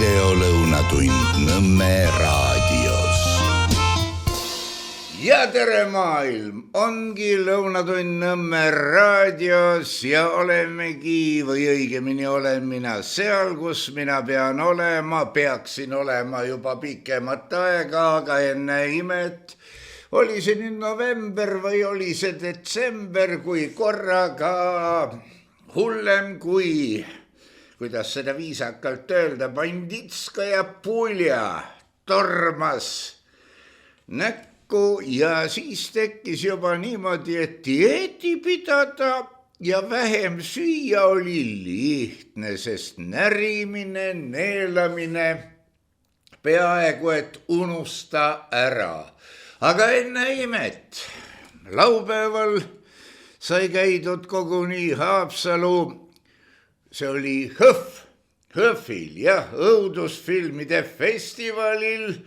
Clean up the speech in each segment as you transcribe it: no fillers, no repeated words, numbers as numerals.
videolõunatund Nõmme raadios. Ja tere maailm, ongi lõunatund Nõmme raadios ja olemegi või õigemini olen mina seal, kus mina peaksin olema juba pikemat aega, aga enne imet oli see nüüd november või oli see detsember, kui korraga hullem kui, kuidas seda viisakalt öelda, Banditskaja pulja tormas näkku ja siis tekkis juba niimoodi, et dieeti pidada ja vähem süüa oli lihtne, sest närimine, neelamine peaaegu et unusta ära. Aga enne imet, laupäeval sai käidud koguni Haapsalu, see oli HÖFFil, jah, õudusfilmide festivalil,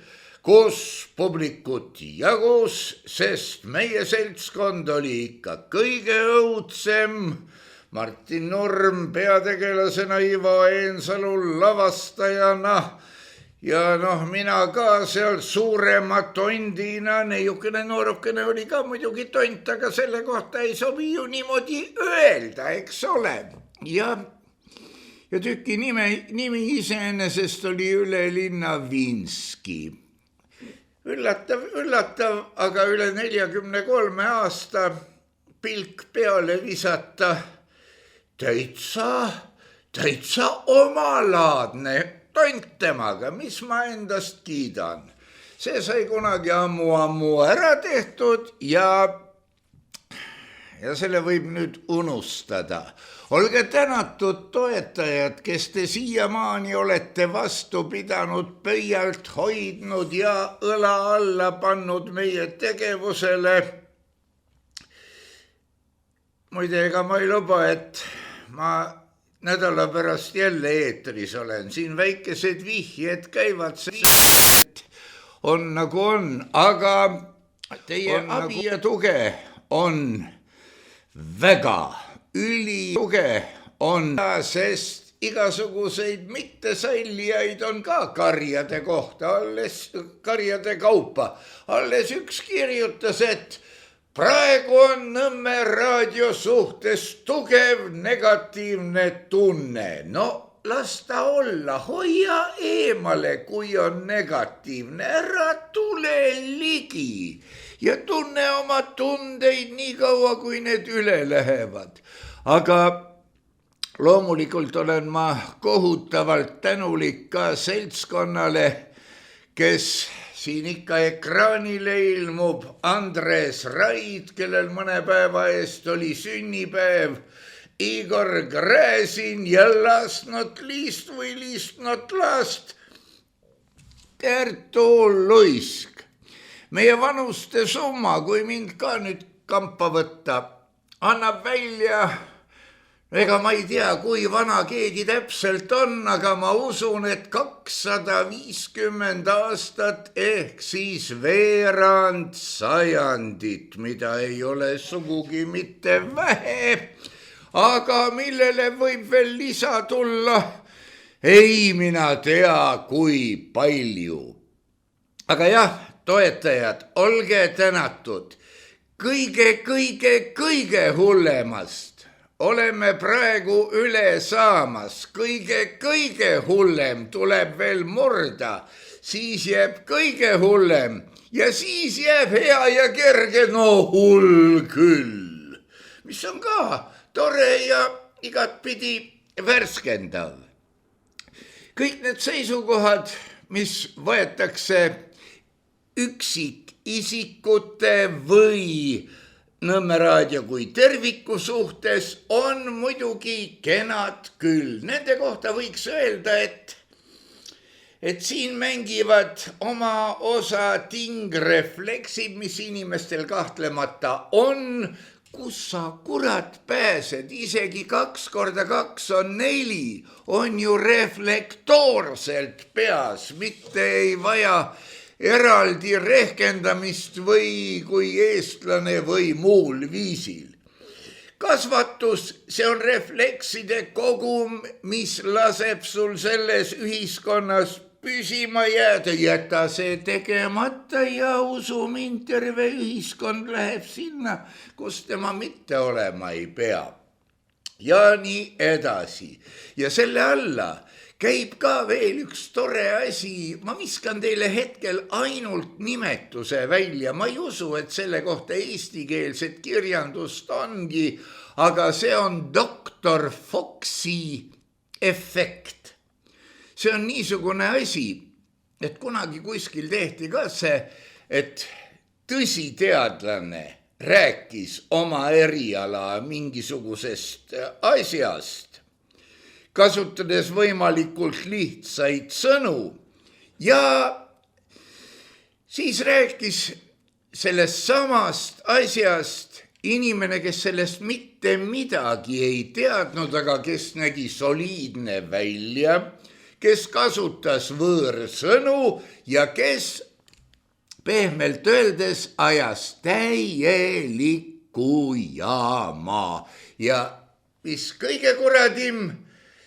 kus publikut jagus, sest meie seltskond oli ikka kõige õudsem. Martin Nurm peategelasena, Ivo Eensalu lavastajana ja mina ka seal suurema tondina, neiukene noorukene oli ka muidugi tont, aga selle kohta ei sobi ju niimoodi öelda, eks ole. Ja tüki nimi iseenesest oli Üle linna Vinski. Üllatav, aga üle 43 aasta pilk peale visata täitsa omalaadne tont temaga, mis ma endast kiidan. See sai kunagi ammu ära tehtud ja selle võib nüüd unustada. Olge tänatud toetajad, kes te siiamaani olete vastu pidanud, pöialt hoidnud ja õla alla pannud meie tegevusele. Muide, ega ma ei luba, et ma nädala pärast jälle eetris olen. Siin väikesed vihjed käivad, on nagu on, aga teie abi ja tuge on väga ülituge on, sest igasuguseid mittesallijaid on ka karjade kohta, karjade kaupa. Alles üks kirjutas, et praegu on Nõmme raadio suhtes tugev negatiivne tunne. No las ta olla, hoia eemale, kui on negatiivne, ära tule ligi ja tunne oma tundeid nii kaua, kui need üle lähevad. Aga loomulikult olen ma kohutavalt tänulik ka seltskonnale, kes siin ikka ekraanile ilmub. Andres Raid, kellel mõne päeva eest oli sünnipäev, Igor Gräzin ja last not least või least not last, Kertu Luisk. Meie vanuste summa, kui mind ka nüüd kampa võtta, annab välja, ega ma ei tea, kui vana keegi täpselt on, aga ma usun, et 250 aastat ehk siis veerand sajandit, mida ei ole sugugi mitte vähe, aga millele võib veel lisa tulla, ei mina tea, kui palju. Aga jah, toetajad, olge tänatud. Kõige hullemast oleme praegu üle saamas. Kõige hullem tuleb veel murda, siis jääb kõige hullem ja siis jääb hea ja kerge, no hull küll. Mis on ka tore ja igatpidi värskendav. Kõik need seisukohad, mis võetakse üksikisikute või Nõmme raadio kui terviku suhtes, on muidugi kenad küll. Nende kohta võiks öelda, et siin mängivad oma osa tingrefleksid, mis inimestel kahtlemata on. Kus sa kurat pääsed, isegi 2 × 2 on 4, on ju reflektoorselt peas, mitte ei vaja eraldi rehkendamist või kui eestlane või muul viisil. kasvatus, see on reflekside kogum, mis laseb sul selles ühiskonnas püsima jääda. Jäta see tegemata ja usu mind, terve ühiskond läheb sinna, kus tema mitte olema ei pea. Ja nii edasi. Ja selle alla käib ka veel üks tore asi. Ma viskan teile hetkel ainult nimetuse välja. Ma ei usu, et selle kohta eestikeelset kirjandust ongi, aga see on Dr. Foxi efekt. See on niisugune asi, et kunagi kuskil tehti ka see, et tõsiteadlane rääkis oma eriala mingisugusest asjast, kasutades võimalikult lihtsaid sõnu ja siis rääkis sellest samast asjast inimene, kes sellest mitte midagi ei teadnud, aga kes nägi soliidne välja, kes kasutas võõrsõnu ja kes pehmelt öeldes ajas täielikku jama. Ja mis kõige kuradim,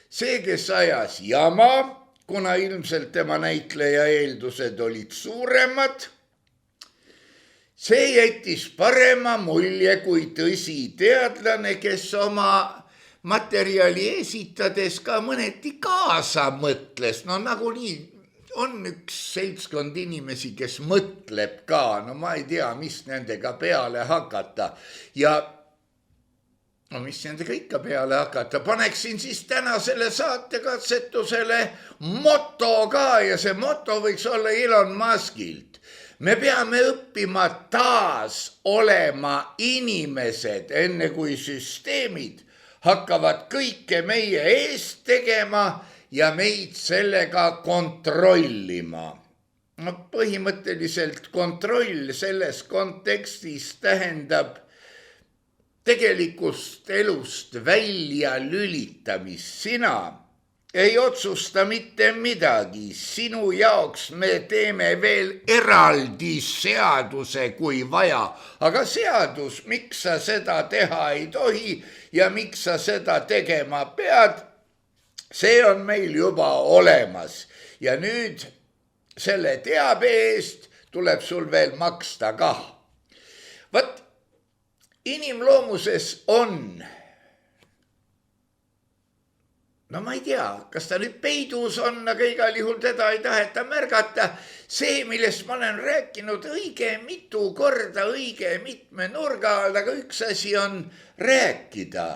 see, kes ajas jama, kuna ilmselt tema näitleja eeldused olid suuremad, see jättis parema mulje kui tõsiteadlane, kes oma materjali esitades ka mõneti kaasa mõtles. No nagunii on üks seltskond inimesi, kes mõtleb ka. No ma ei tea, mis nendega peale hakata. Ja no mis nendega ikka peale hakata. Paneksin siis tänasele saatekatsetusele moto ka ja see moto võiks olla Elon Muskilt. Me peame õppima taas olema inimesed, enne kui süsteemid hakkavad kõike meie eest tegema ja meid sellega kontrollima. No, põhimõtteliselt kontroll selles kontekstis tähendab tegelikust elust välja lülitamist. Sina ei otsusta mitte midagi. Sinu jaoks me teeme veel eraldi seaduse, kui vaja. Aga seadus, miks sa seda teha ei tohi ja miks sa seda tegema pead, see on meil juba olemas. Ja nüüd selle teabe eest tuleb sul veel maksta kah. Vat, inimloomuses on, no ma ei tea, kas ta nüüd peidus on, aga igal juhul teda ei taheta märgata. See, millest ma olen rääkinud õige mitu korda, õige mitme nurga all, aga üks asi on rääkida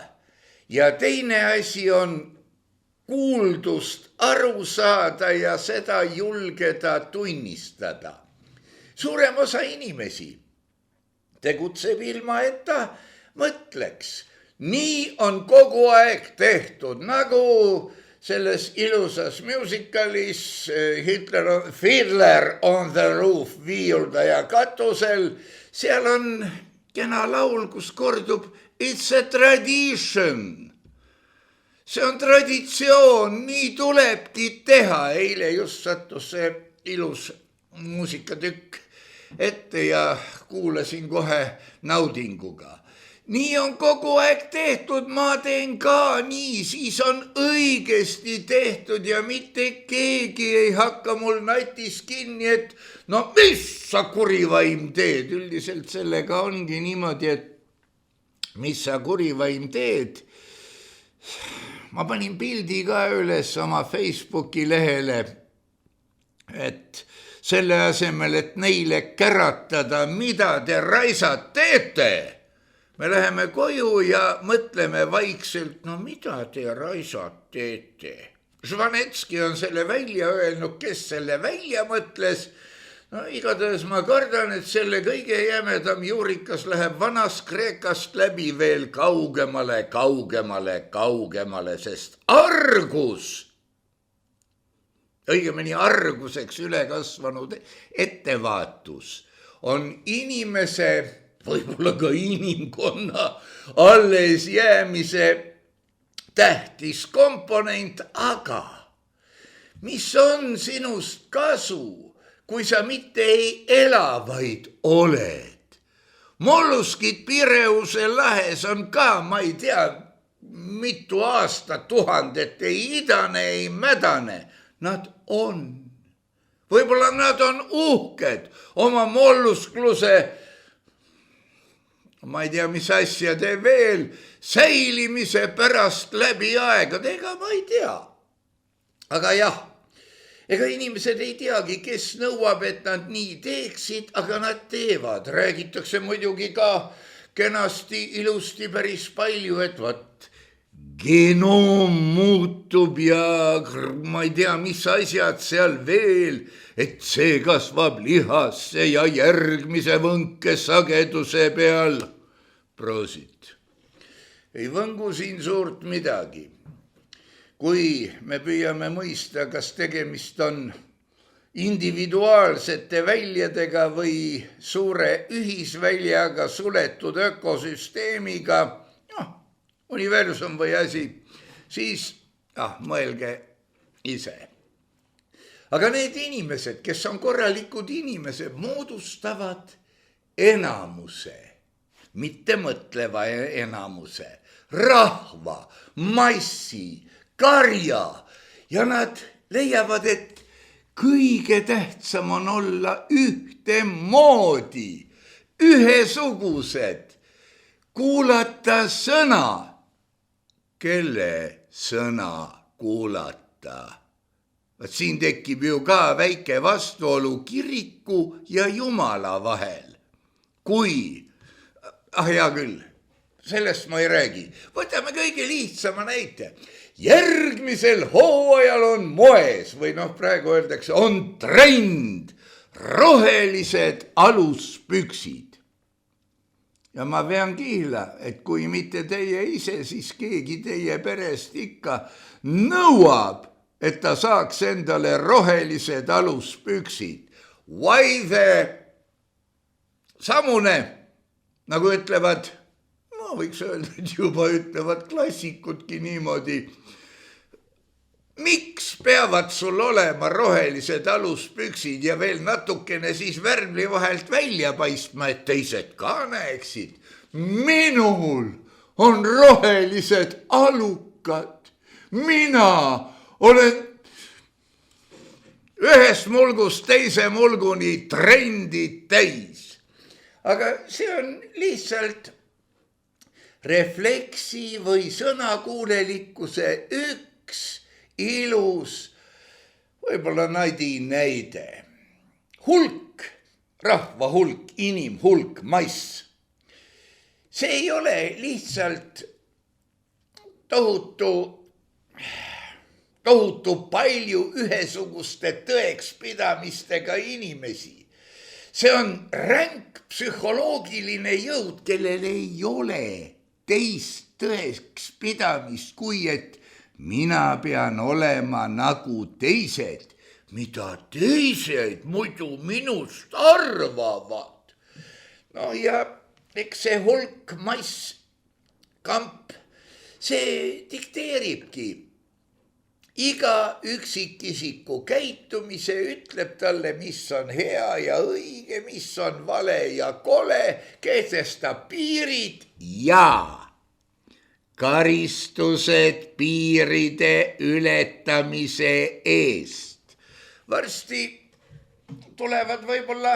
ja teine asi on kuuldust aru saada ja seda julgeda tunnistada. Suurem osa inimesi tegutseb ilma, et ta mõtleks. Nii on kogu aeg tehtud, nagu selles ilusas musikalis Fiddler on the Roof, viiuldaja katusel. Seal on kena laul, kus kordub It's a tradition. See on traditsioon, nii tulebki teha. Eile just sattus see ilus muusikatükk ette ja kuulasin kohe naudinguga. Nii on kogu aeg tehtud, ma teen ka nii, siis on õigesti tehtud ja mitte keegi ei hakka mul natis kinni, et no mis sa kurivaim teed. Üldiselt sellega ongi niimoodi, et mis sa kurivaim teed. Ma panin pildi ka üles oma Facebooki lehele, et selle asemel, et neile käratada, mida te raisad teete, me läheme koju ja mõtleme vaikselt, no mida te raisad teete. Žvanetski on selle välja öelnud, kes selle välja mõtles. No igatahes ma kardan, et selle kõige jämedam juurikas läheb vanast Kreekast läbi veel kaugemale, sest argus, õigemini arguseks ülekasvanud ettevaatus on inimese, võib-olla ka inimkonna alles jäämise tähtis komponent, aga mis on sinust kasu, kui sa mitte ei ela, vaid oled. molluskid Pireuse lahes on ka, ma ei tea, mitu aastat, tuhandet, ei idane, ei mädane. Nad on. Võib-olla nad on uhked oma molluskluse, ma ei tea, mis asjade veel, säilimise pärast läbi aegade, ega ma ei tea. Aga jah, ega inimesed ei teagi, kes nõuab, et nad nii teeksid, aga nad teevad. Räägitakse muidugi ka kenasti, ilusti päris palju, et võt, genoom muutub ja ma ei tea, mis asjad seal veel, et see kasvab lihasse ja järgmise võnke sageduse peal. Proosit. Ei võngu siin suurt midagi. Kui me püüame mõista, kas tegemist on individuaalsete väljadega või suure ühisväljaga suletud ökosüsteemiga, universum või asi, siis mõelge ise. Aga need inimesed, kes on korralikud inimesed, moodustavad enamuse, mitte mõtleva enamuse, rahva, massi, karja ja nad leiavad, et kõige tähtsam on olla ühtemoodi, ühesugused, kuulata sõna. Kelle sõna kuulata? Siin tekib ju ka väike vastuolu kiriku ja Jumala vahel. Kui, hea küll, sellest ma ei räägi. Võtame kõige lihtsama näite. Järgmisel hooajal on moes või praegu öeldakse, on trend, rohelised aluspüksid. Ja ma vean kihla, et kui mitte teie ise, siis keegi teie perest ikka nõuab, et ta saaks endale rohelised aluspüksid. Vaide samune, nagu ütlevad, ma võiks öelda, et juba ütlevad klassikudki niimoodi. Miks peavad sul olema rohelised aluspüksid ja veel natukene siis värvli vahelt välja paistma, et teised ka näeksid? Minul on rohelised alukad. Mina olen ühest mulgust teise mulguni trendid täis. Aga see on lihtsalt refleksi või sõnakuulelikkuse üks ilus, võib-olla näide. Hulk, rahva hulk, inimhulk, mass. See ei ole lihtsalt tohutu palju ühesuguste tõekspidamistega inimesi. See on ränk psühholoogiline jõud, kellel ei ole teist tõekspidamist, kui et mina pean olema nagu teised, mida teised muidu minust arvavad. No ja eks see hulk, mass, kamp, see dikteeribki iga üksikisiku käitumise, ütleb talle, mis on hea ja õige, mis on vale ja kole, kehtestab piirid ja karistused piiride ületamise eest. Varsti tulevad võib-olla,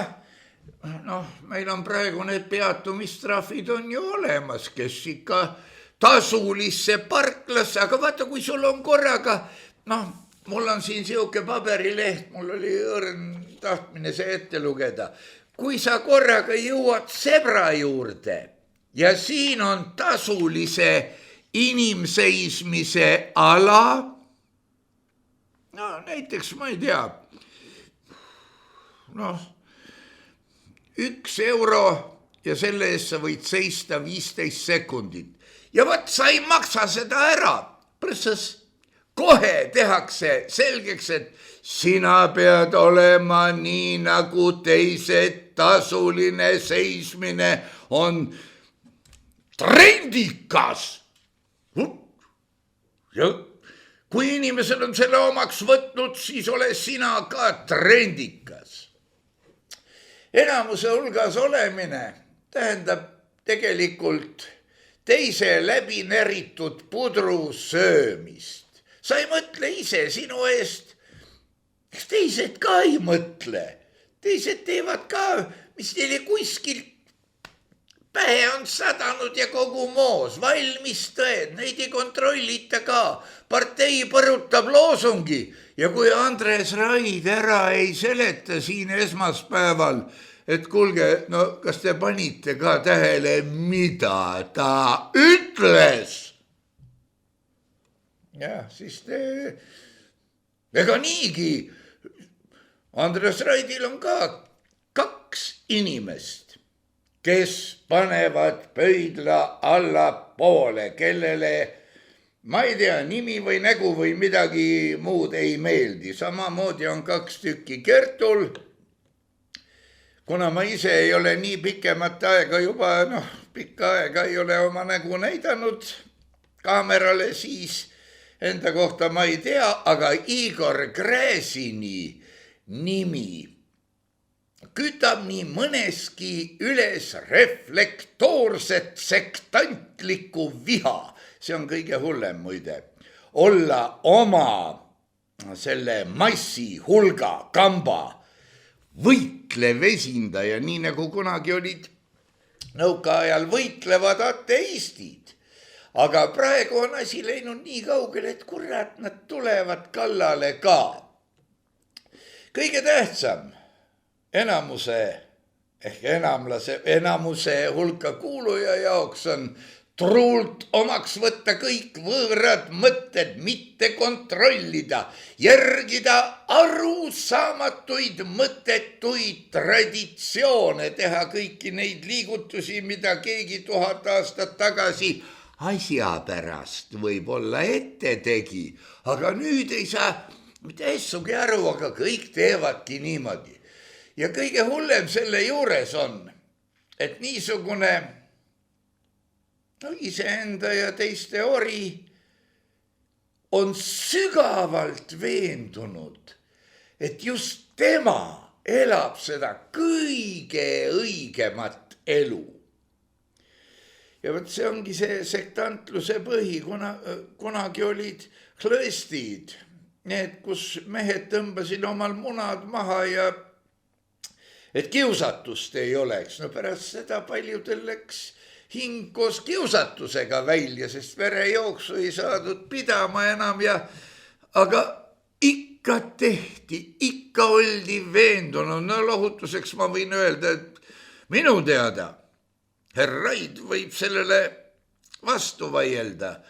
meil on praegu need peatumistrahvid on ju olemas, kes ikka tasulisse parklasse, aga vaata, kui sul on korraga, mul on siin siuke paberileht, mul oli õrn tahtmine see ette lugeda. Kui sa korraga jõuad Zebra juurde ja siin on tasulise inimseismise ala, näiteks ma ei tea, 1 euro ja selle eest sa võid seista 15 sekundit. Ja võt, sa ei maksa seda ära. Kohe tehakse selgeks, et sina pead olema nii nagu teised, tasuline seismine on trendikas. Ja kui inimesed on selle omaks võtnud, siis ole sina ka trendikas. Enamuse hulgas olemine tähendab tegelikult teise läbinäritud pudru söömist. Sa ei mõtle ise sinu eest. Eks teised ka ei mõtle. Teised teevad ka, mis neile kuskil pähe on sadanud ja kogu moos. Valmis tõed, neid ei kontrollita ka. Partei põrutab loosungi ja kui Andres Raid ära ei seleta siin esmaspäeval, et kuulge, no kas te panite ka tähele, mida ta ütles? Jah, siis ega niigi. Andres Raidil on ka 2 inimest, kes panevad pöidla allapoole, kellele, ma ei tea, nimi või nägu või midagi muud ei meeldi. Samamoodi on 2 tükki Kertul. Kuna ma ise ei ole nii pikemat aega juba, pikka aega ei ole oma nägu näidanud kaamerale, siis enda kohta ma ei tea, aga Igor Gräzini nimi kütab nii mõneski üles reflektoorset sektantlikku viha. See on kõige hullem muide. Olla oma selle massi hulga kamba võitlev esindaja, nii nagu kunagi olid nõukaajal võitlevad ateistid. Aga praegu on asi läinud nii kaugele, et kurat, nad tulevad kallale ka. Kõige tähtsam enamuse ehk enamuse hulka kuuluja jaoks on truult omaks võtta kõik võõrad mõtted, mitte kontrollida, järgida arusaamatuid mõttetuid traditsioone, teha kõiki neid liigutusi, mida keegi 1000 aastat tagasi asja pärast võib-olla ette tegi. Aga nüüd ei saa mitte essugi aru, aga kõik teevadki niimoodi. Ja kõige hullem selle juures on, et niisugune iseenda ja teiste ori on sügavalt veendunud, et just tema elab seda kõige õigemat elu. Ja võt see ongi see sektantluse põhi, kunagi olid klõstid, need, kus mehed tõmbasid omal munad maha ja et kiusatust ei oleks. No pärast seda paljudel läks hing koos kiusatusega välja, sest verejooksu ei saadud pidama enam aga ikka tehti, ikka oldi veendunud. No lohutuseks ma võin öelda, et minu teada herr Raid võib sellele vastu vaielda.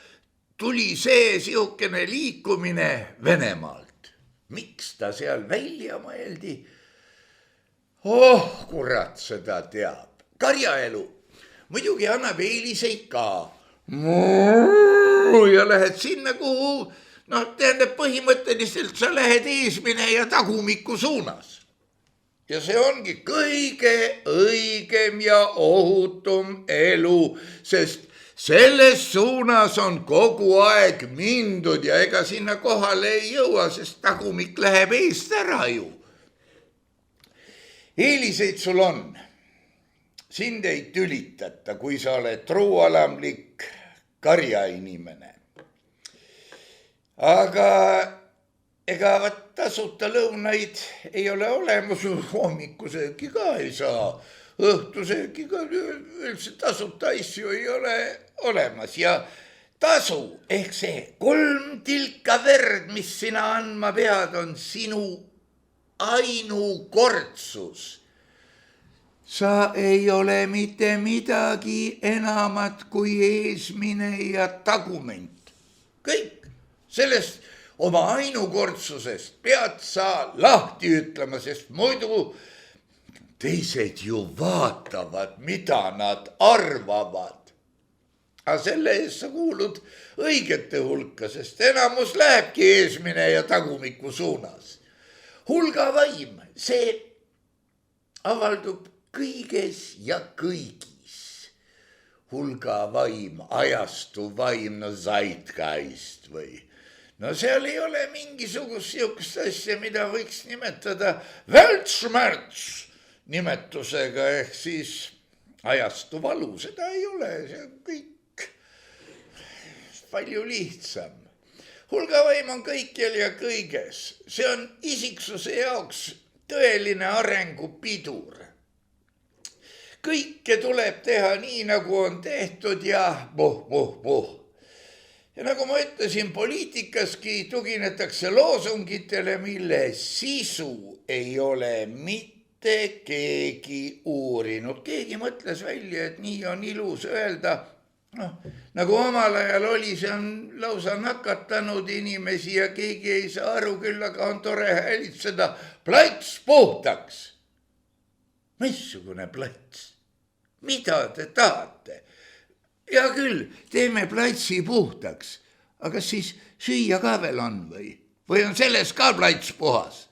Tuli see sihukene liikumine Venemaalt. Miks ta seal välja mõeldi? Kurat, seda teab. Karjaelu muidugi annab eeliseid ka. Ja lähed sinna, kuhu, tähendab põhimõtteliselt sa lähed eesmine ja tagumiku suunas. Ja see ongi kõige õigem ja ohutum elu, sest selles suunas on kogu aeg mindud ja ega sinna kohale ei jõua, sest tagumik läheb eest ära ju. Eeliseid sul on. Sind ei tülitata, kui sa oled truualamlik karjainimene. Aga ega tasuta lõunaid ei ole olemas, hommikusööki ka ei saa, õhtusööki ka üldse tasuta asju ei ole olemas ja tasu ehk see 3 tilka verd, mis sina andma pead, on sinu ainukordsus. Sa ei ole mitte midagi enamat kui eesmine ja tagument. Kõik sellest oma ainukordsusest pead sa lahti ütlema, sest muidu teised ju vaatavad, mida nad arvavad. Aga selle eest sa kuulud õigete hulka, sest enamus lähebki eesmine ja tagumiku suunas. Hulga vaim, see avaldub kõiges ja kõigis. Hulga vaim, ajastu vaim, zeitgeist või. Seal ei ole mingisugust sihukest asja, mida võiks nimetada Weltschmerz nimetusega ehk siis ajastu valu, seda ei ole, see on kõik palju lihtsam. Hulgavaim on kõikjal ja kõiges, see on isiksuse jaoks tõeline arengupidur. Kõike tuleb teha nii, nagu on tehtud ja puh. Ja nagu ma ütlesin, poliitikaski tuginetakse loosungitele, mille sisu ei ole mitte keegi uurinud. Keegi mõtles välja, et nii on ilus öelda, nagu omal ajal oli, see on lausa nakatanud inimesi ja keegi ei saa aru, küll aga on tore häälitseda plats puhtaks. Missugune plats? Mida te tahate? Hea küll, teeme platsi puhtaks, aga siis süüa ka veel on või on selles ka plats puhas?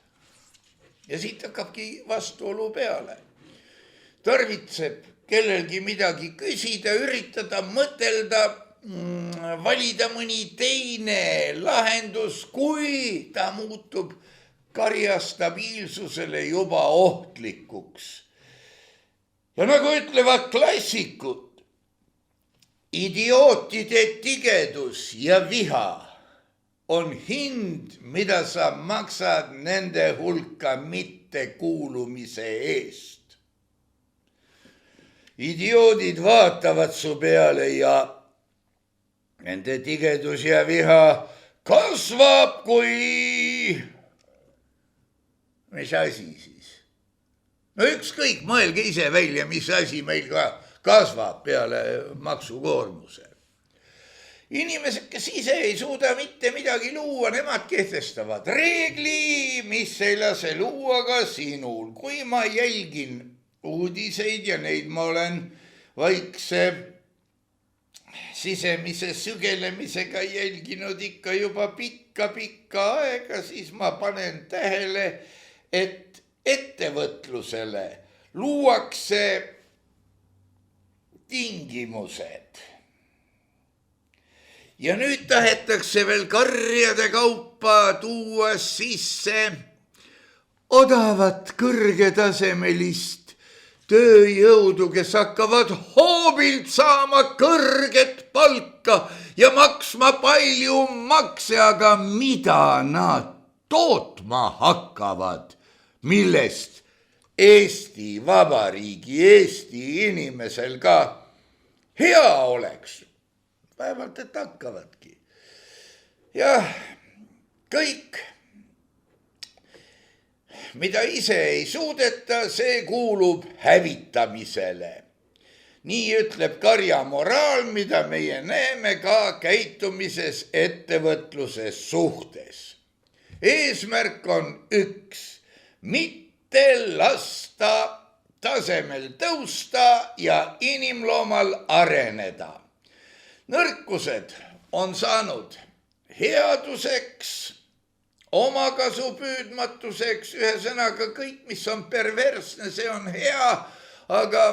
Ja siit hakkabki vastuolu peale. Tarvitseb kellelgi midagi küsida, üritada, mõtelda, valida mõni teine lahendus, kui ta muutub karja stabiilsusele juba ohtlikuks. Ja nagu ütlevad klassikud, idiootide tigedus ja viha on hind, mida sa maksad nende hulka mitte kuulumise eest. Idioodid vaatavad su peale ja nende tigedus ja viha kasvab kui... Mis asi siis? No ükskõik, mõelge ise välja, mis asi meil ka kasvab peale maksukoormuse. Inimesed, kes ise ei suuda mitte midagi luua, nemad kehtestavad reegli, mis ei lase luua ka sinul. Kui ma jälgin uudiseid ja neid ma olen vaikse sisemise sügelemisega jälginud ikka juba pikka aega, siis ma panen tähele, et ettevõtlusele luuakse tingimused. Ja nüüd tahetakse veel karjade kaupa tuua sisse odavat kõrgetasemelist tööjõudu, kes hakkavad hoobilt saama kõrget palka ja maksma palju makse, aga mida nad tootma hakkavad, millest Eesti Vabariigi, Eesti inimesel ka hea oleks. Vähemalt, et hakkavadki. Ja kõik, mida ise ei suudeta, see kuulub hävitamisele. Nii ütleb karja moraal, mida meie näeme ka käitumises ettevõtluses suhtes. Eesmärk on üks, mitte lasta tasemel tõusta ja inimloomal areneda. Nõrkused on saanud headuseks, omakasu püüdmatuseks, ühesõnaga kõik, mis on perversne, see on hea, aga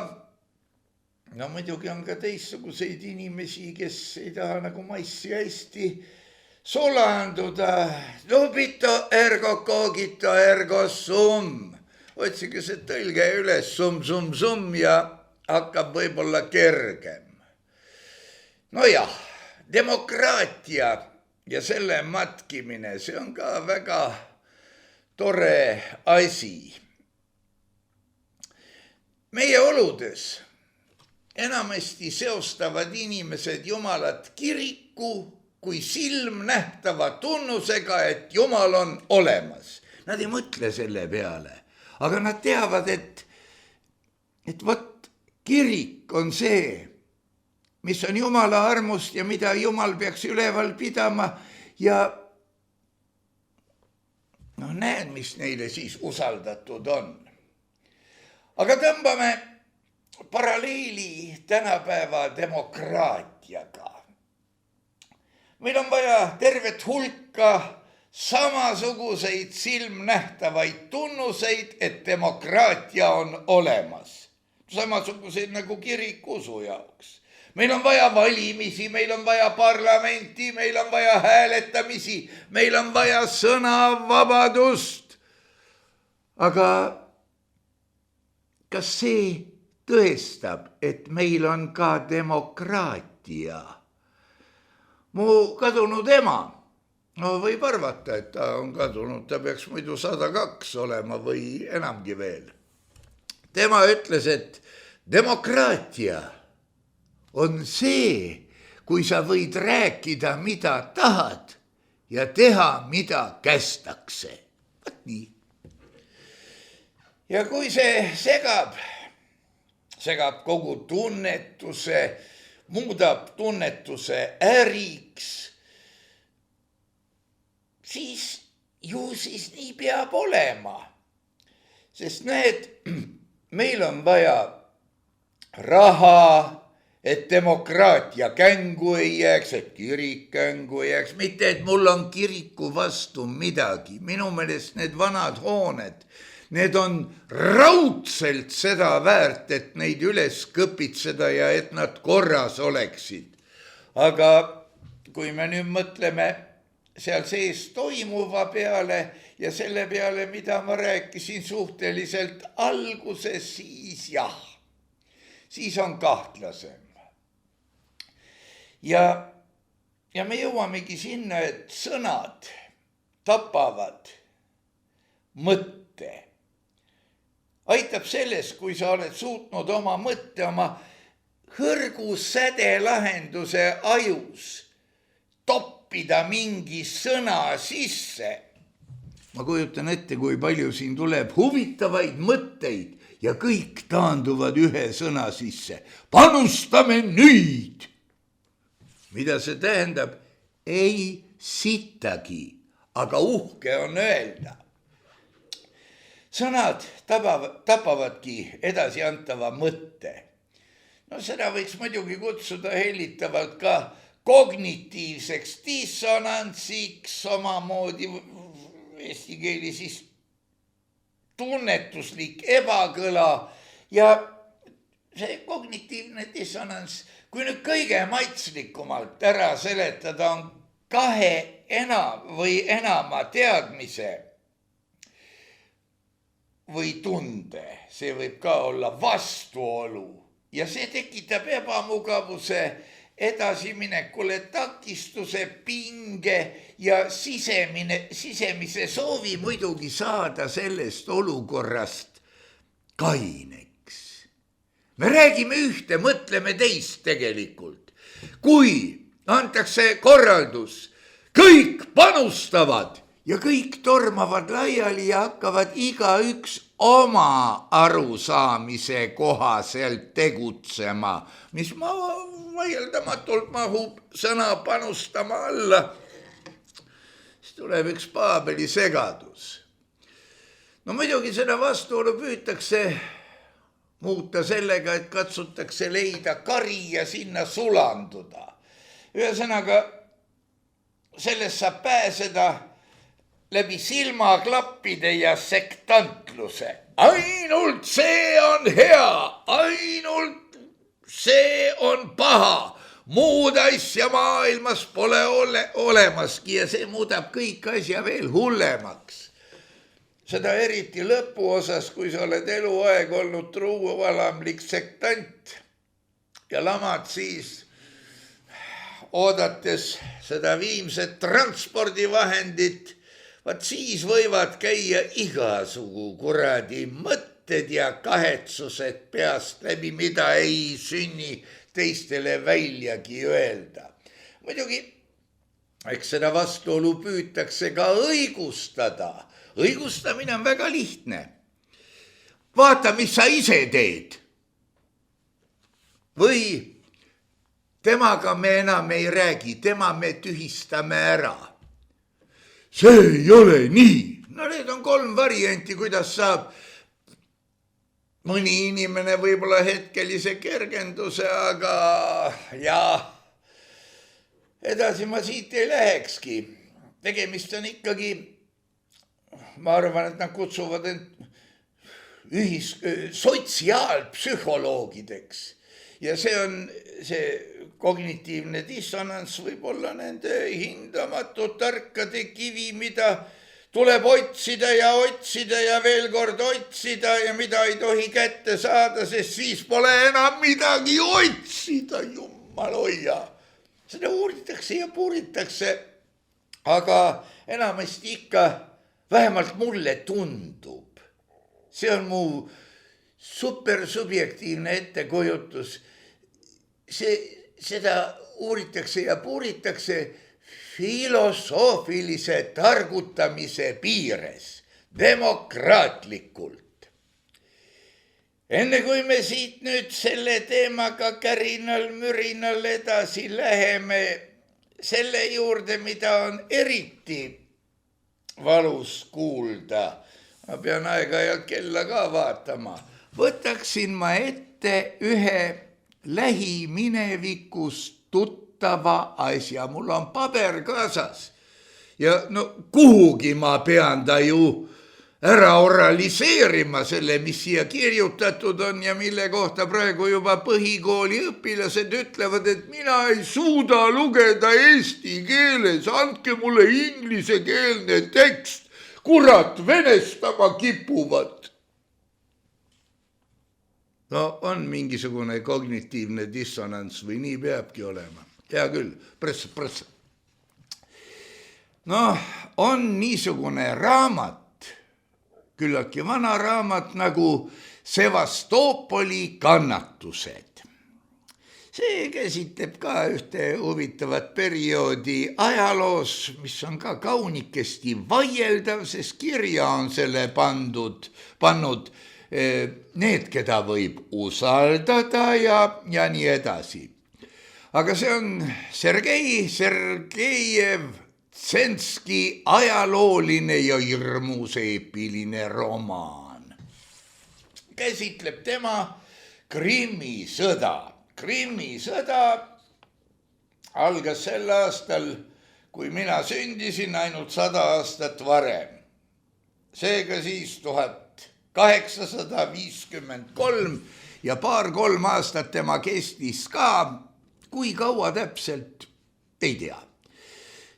no muidugi on ka teistsuguseid inimesi, kes ei taha nagu massi hästi sulanduda. Lubito ergo cogito ergo sum. Otsige see tõlge üles sum ja hakkab võib-olla kergem. No jah, demokraatia ja selle matkimine, see on ka väga tore asi. Meie oludes enamasti seostavad inimesed Jumalat kiriku kui silmnähtava tunnusega, et Jumal on olemas. Nad ei mõtle selle peale, aga nad teavad, et vot kirik on see, mis on Jumala armust ja mida Jumal peaks üleval pidama ja no näed, mis neile siis usaldatud on. Aga tõmbame paralleeli tänapäeva demokraatiaga. Meil on vaja tervet hulka samasuguseid silmnähtavaid tunnuseid, et demokraatia on olemas. Samasuguseid nagu kirikuusu jaoks. Meil on vaja valimisi, meil on vaja parlamenti, meil on vaja hääletamisi, meil on vaja sõnavabadust. Aga kas see tõestab, et meil on ka demokraatia. Mu kadunud ema, no võib arvata, et ta on kadunud, ta peaks muidu 102 olema või enamgi veel. Tema ütles, et demokraatia on see, kui sa võid rääkida, mida tahad ja teha, mida kästakse. Vaat nii. Ja kui see segab kogu tunnetuse, muudab tunnetuse äriks, siis nii peab olema. Sest meil on vaja raha, et demokraatia kängu ei jääks, et kirik kängu ei jääks. Mitte, et mul on kiriku vastu midagi. Minu meelest need vanad hooned, need on raudselt seda väärt, et neid üles kõpitseda ja et nad korras oleksid. Aga kui me nüüd mõtleme seal sees toimuva peale ja selle peale, mida ma rääkisin suhteliselt alguses, siis jah, siis on kahtlasem. Ja me jõuamegi sinna, et sõnad tapavad mõtte. Aitab selles, kui sa oled suutnud oma mõtte, oma hõrgusäde lahenduse ajus toppida mingi sõna sisse. Ma kujutan ette, kui palju siin tuleb huvitavaid mõtteid ja kõik taanduvad ühe sõna sisse. Panustame nüüd! Mida see tähendab? Ei sittagi, aga uhke on öelda. Sõnad tapavadki edasiantava mõtte. No seda võiks muidugi kutsuda hellitavalt ka kognitiivseks dissonantsiks, omamoodi eesti keeli siis tunnetuslik ebakõla ja see kognitiivne dissonants, kui nüüd kõige maitslikumalt ära seletada, on kahe või enama teadmise või tunde. See võib ka olla vastuolu ja see tekitab ebamugavuse edasiminekule, takistuse, pinge ja sisemise soovi muidugi saada sellest olukorrast kaineks. Me räägime ühte, mõtleme teist tegelikult. Kui antakse korraldus, kõik panustavad ja kõik tormavad laiali ja hakkavad igaüks oma arusaamise kohaselt tegutsema, mis vaieldamatult mahub sõna panustama alla, siis tuleb üks Paabeli segadus. No muidugi seda vastuolu püütakse muuta sellega, et katsutakse leida kari ja sinna sulanduda. Ühesõnaga, sellest saab pääseda läbi silmaklappide ja sektantluse. Ainult see on hea, ainult see on paha. Muud asja maailmas pole olemaski ja see muudab kõik asja veel hullemaks. Seda eriti lõpuosas, kui sa oled eluaeg olnud truuvalamlik sektant ja lamad siis oodates seda viimset transpordivahendit, vaat siis võivad käia igasugu kuradi mõtted ja kahetsused peast läbi, mida ei sünni teistele väljagi öelda. Muidugi, eks seda vastuolu püütakse ka õigustada. Õigustamine on väga lihtne. Vaata, mis sa ise teed. Või temaga me enam ei räägi, tema me tühistame ära. See ei ole nii. No need on 3 varianti, kuidas saab mõni inimene võib-olla hetkelise kergenduse, aga jah, edasi ma siit ei lähekski. Tegemist on ikkagi, ma arvan, et nad kutsuvad end sotsiaalpsühholoogideks. Ja see on see kognitiivne dissonants võib olla nende hindamatu tarkade kivi, mida tuleb otsida ja veel kord otsida ja mida ei tohi kätte saada, sest siis pole enam midagi otsida, jumal hoia. Seda uuritakse ja puuritakse, aga enamasti ikka, vähemalt mulle tundub, see on mu supersubjektiivne ettekujutus, seda uuritakse ja puuritakse filosoofilise targutamise piires, demokraatlikult. Enne kui me siit nüüd selle teemaga kärinal-mürinal edasi läheme selle juurde, mida on eriti valus kuulda, ma pean aeg-ajalt kella ka vaatama, võtaksin ma ette ühe lähiminevikust tuttava asja, mul on paber kaasas ja no kuhugi ma pean ta ju ära oraliseerima selle, mis siia kirjutatud on ja mille kohta praegu juba põhikooli õpilased ütlevad, et mina ei suuda lugeda eesti keeles, andke mulle inglisekeelne tekst, kurat, venestama kipuvad. No on mingisugune kognitiivne dissonants või nii peabki olema. Hea küll, press. No on niisugune raamat, küllaltki vana raamat nagu Sevastoopoli kannatused. See käsitleb ka ühte huvitavat perioodi ajaloos, mis on ka kaunikesti vaieldav, sest kirja on selle pannud need, keda võib usaldada ja nii edasi. Aga see on Sergei Tsenski ajalooline ja hirmus eepiline romaan. Käsitleb tema Krimmi sõda. Krimmi sõda algas sel aastal, kui mina sündisin, ainult 100 aastat varem. Seega siis 1853 ja 2-3 aastat tema kestis ka, kui kaua täpselt, ei tea.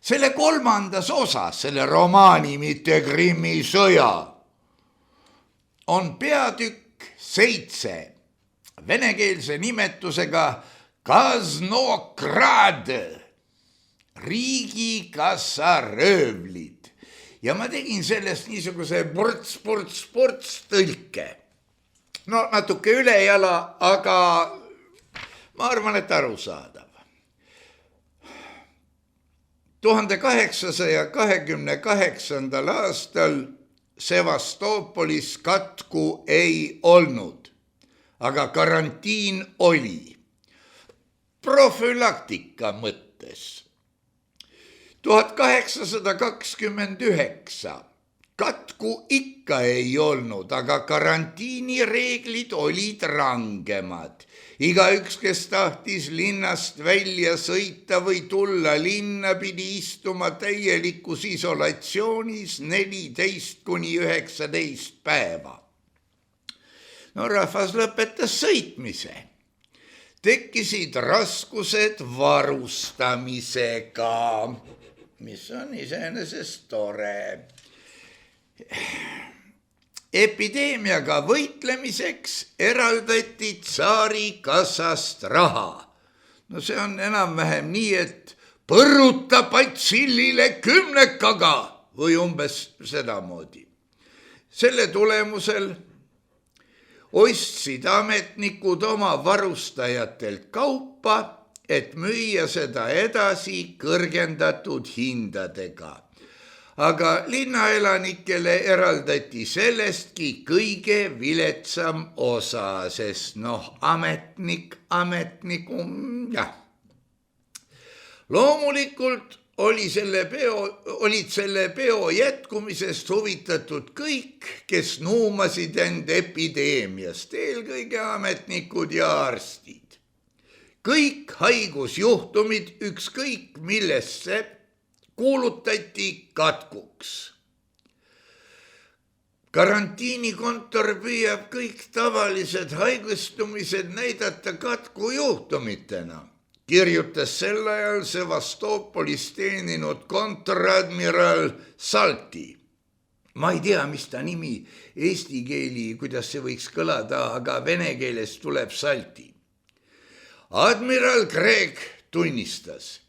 Selle 3. osas, selle romaani, mitte Krimmi sõja, on peatükk 7 venekeelse nimetusega Kaznokrad, riigikassaröövlid. Ja ma tegin sellest niisuguse ports tõlke. No natuke ülejala, aga ma arvan, et arusaadav. 1828. aastal Sevastoopolis katku ei olnud, aga karantiin oli. Profülaktika mõttes. 1829 katku ikka ei olnud, aga karantiinireeglid olid rangemad. Igaüks, kes tahtis linnast välja sõita või tulla linna, pidi istuma täielikus isolatsioonis 14–19 päeva. No rahvas lõpetas sõitmise. Tekkisid raskused varustamisega, mis on iseenesest tore. Epideemiaga võitlemiseks eraldati tsaari kassast raha. No see on enam-vähem nii, et põrruta patsillile 10 või umbes sedamoodi. Selle tulemusel ostsid ametnikud oma varustajatelt kaupa, et müüa seda edasi kõrgendatud hindadega. Aga linnaelanikele eraldati sellestki kõige viletsam osa, sest ametnikum, jah. Loomulikult olid selle peo jätkumisest huvitatud kõik, kes nuumasid end epideemiast, eelkõige ametnikud ja arstid. Kõik haigusjuhtumid ükskõik millesse kuulutati katkuks. Karantiinikontor püüab kõik tavalised haigestumised näidata katkujuhtumitena, kirjutas sel ajal Sevastoopolis teeninud kontradmiral Salti. ma ei tea, mis ta nimi eesti keeli, kuidas see võiks kõlada, aga vene keeles tuleb salti. Admiral Craig tunnistas,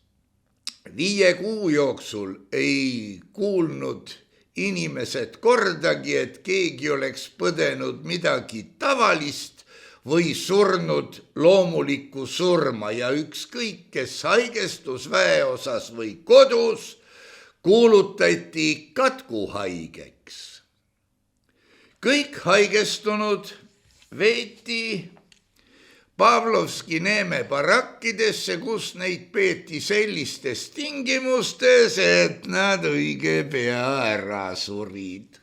5 kuu jooksul ei kuulnud inimesed kordagi, et keegi oleks põdenud midagi tavalist või surnud loomulikku surma ja ükskõik, kes haigestus väeosas või kodus, kuulutati katkuhaigeks. Kõik haigestunud veeti Pavlovski Neeme barakkidesse, kus neid peeti sellistes tingimustes, et nad õige pea ära surid.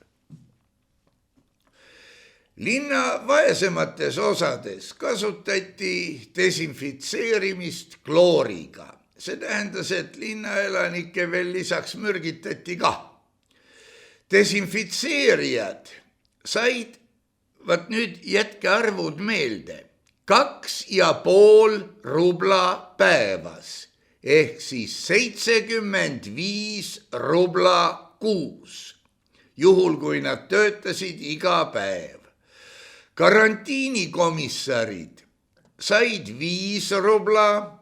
Linna vaesemates osades kasutati desinfitseerimist klooriga. See tähendas, et linnaelanikke veel lisaks mürgitati ka. Desinfitseerijad said, vaat nüüd jätke arvud meelde, 2,5 rubla päevas ehk siis 75 rubla kuus, juhul kui nad töötasid iga päev. Karantiinikomissarid said 5 rubla,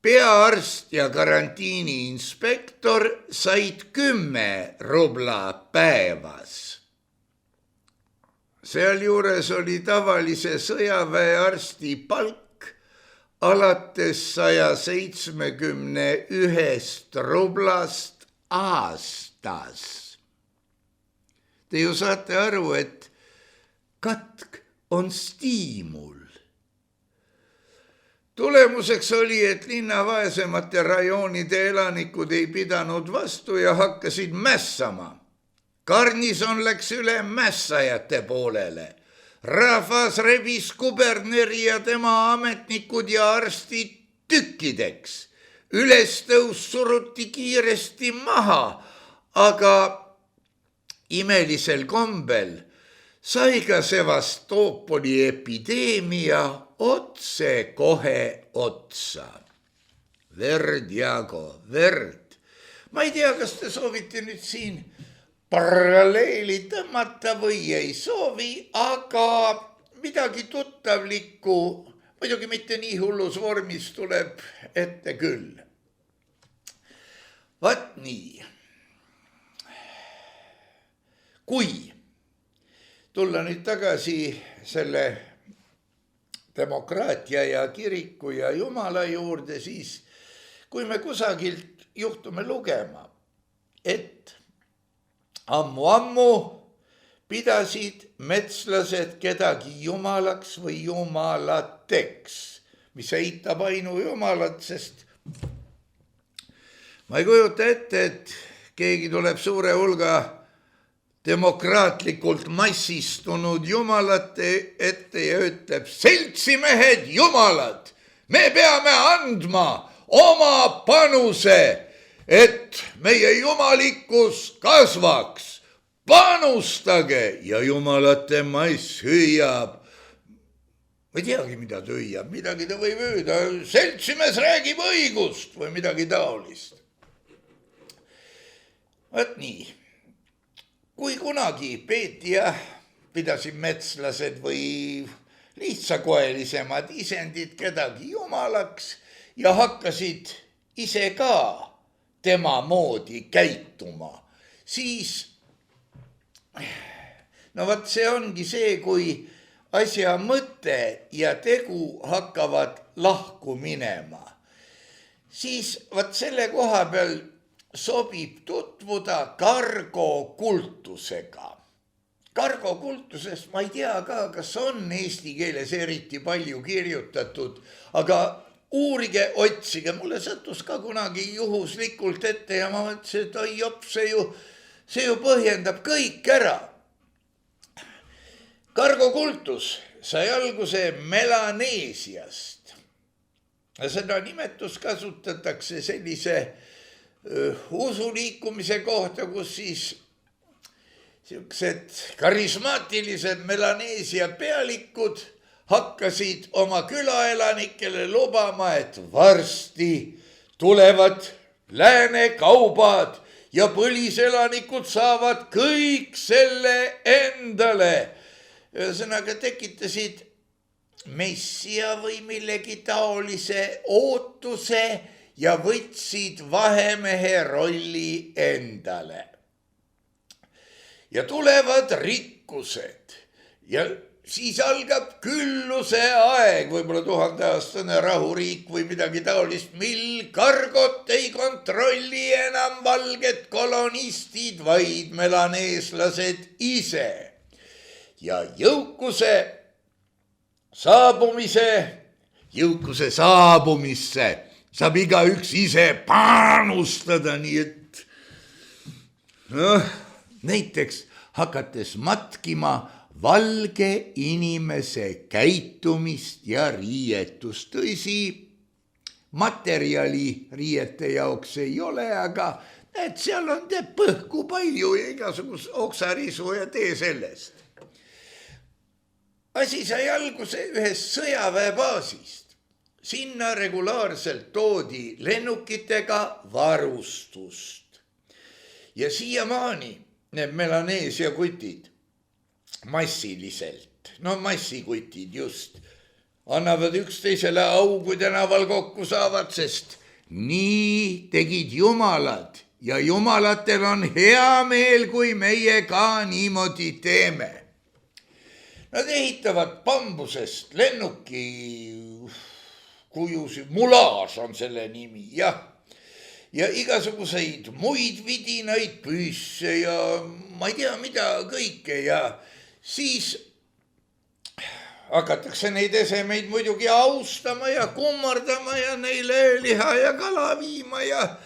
peaarst ja karantiiniinspektor said 10 rubla päevas. Sealjuures oli tavalise sõjaväearsti palk alates 171 rublast aastas. Te ju saate aru, et katk on stiimul. Tulemuseks oli, et linna vaesemate rajoonide elanikud ei pidanud vastu ja hakkasid mässama. Garnison läks üle mässajate poolele. Rahvas rebis kuberneri ja tema ametnikud ja arstid tükkideks. Ülestõus suruti kiiresti maha, aga imelisel kombel sai ka Sevastoopoli epideemia otse kohe otsa. Verd, Jaago, verd. Ma ei tea, kas te soovite nüüd siin paralleeli tõmmata või ei soovi, aga midagi tuttavlikku, muidugi mitte nii hullus vormis, tuleb ette küll. Vaat nii. Kui tulla nüüd tagasi selle demokraatia ja kiriku ja Jumala juurde, siis kui me kusagilt juhtume lugema, et ammu pidasid metslased kedagi jumalaks või jumalateks, mis eitab ainujumalat, sest ma ei kujuta ette, et keegi tuleb suure hulga demokraatlikult massistunud jumalate ette ja ütleb, seltsimehed jumalad, me peame andma oma panuse, et meie jumalikkus kasvaks, panustage ja jumalate mass hüüab. Ma ei teagi, mida ta hüüab, midagi ta võib hüüda, seltsimees räägib õigust või midagi taolist. Vaat nii, kui kunagi peeti pidasid metslased või lihtsakoelisemad isendid kedagi jumalaks ja hakkasid ise ka tema moodi käituma, siis no vaat see ongi see, kui asja mõte ja tegu hakkavad lahku minema. Siis vaat selle koha peal sobib tutvuda kargokultusega. Kargokultusest ma ei tea ka, kas on eesti keeles eriti palju kirjutatud, aga uurige, otsige, mulle sattus ka kunagi juhuslikult ette ja ma mõtlesin, et oi jopp, see ju põhjendab kõik ära. Kargokultus sai alguse Melaneesiast. Seda nimetust kasutatakse sellise usuliikumise kohta, kus siis siuksed karismaatilised Melaneesia pealikud hakkasid oma külaelanikele lubama, et varsti tulevad lääne kaubad ja põliselanikud saavad kõik selle endale. Ühesõnaga tekitasid messia või millegi taolise ootuse ja võtsid vahemehe rolli endale. Ja tulevad rikkused ja siis algab külluse aeg, võib-olla 1000-aastane rahuriik või midagi taolist, mil kargot ei kontrolli enam valged kolonistid, vaid melaneeslased ise. Ja jõukuse saabumisse saab igaüks ise panustada, nii et näiteks hakates matkima valge inimese käitumist ja riietust. Tõsi, materjali riiete jaoks ei ole, aga näed, seal on põhku palju ja igasugust oksarisu ja tee sellest. Asi sai alguse ühest sõjaväebaasist. Sinna regulaarselt toodi lennukitega varustust. Ja siiamaani need Melaneesia kutid massiliselt, massikutid just, annavad üksteisele au, kui tänaval kokku saavad, sest nii tegid jumalad ja jumalatel on hea meel, kui meie ka niimoodi teeme. Nad ehitavad bambusest lennuki kujusi, mulaaž on selle nimi, jah. Ja igasuguseid muid vidinaid, püsse ja ma ei tea mida kõike ja siis hakatakse neid esemeid muidugi austama ja kummardama ja neile liha ja kala viima ja